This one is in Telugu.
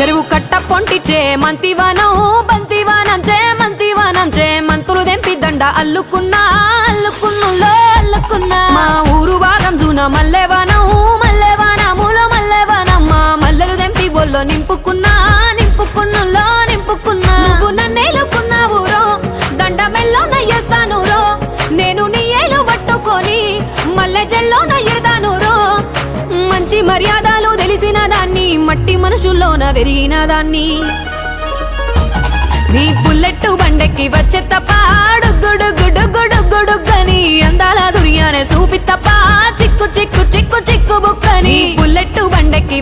చెరువు కట్ట పొంటిచే మంతివానం బంతివానం చే మంతులు దెంపి దండ అల్లుకున్నా మా ఊరు భాగం జూన మల్లెవానములో మల్లెవానమ్మ మల్లెలు దెంపి బొల్లో నింపుకున్నా నువ్వు నన్నేలుకున్నావురో దండ మెల్లో నయ్యేస్తానురో నేను నీ ఏలు పట్టుకొని మల్లె జల్లో నయ్యేదానురో మంచి మర్యాదలు తెలిసిన దాన్ని మట్టి మనుషుల్లోన పెరిగిన దాన్ని నీ బుల్లెట్టు బండెక్కి వచ్చే తప్ప డుగ్గుడుగ్గుడుగ్గుడుగ్గుడుగ్గని అందాల దుర్యానే చూపి తప్ప చిక్కు బుక్కని బుల్లెట్టు బండెక్కి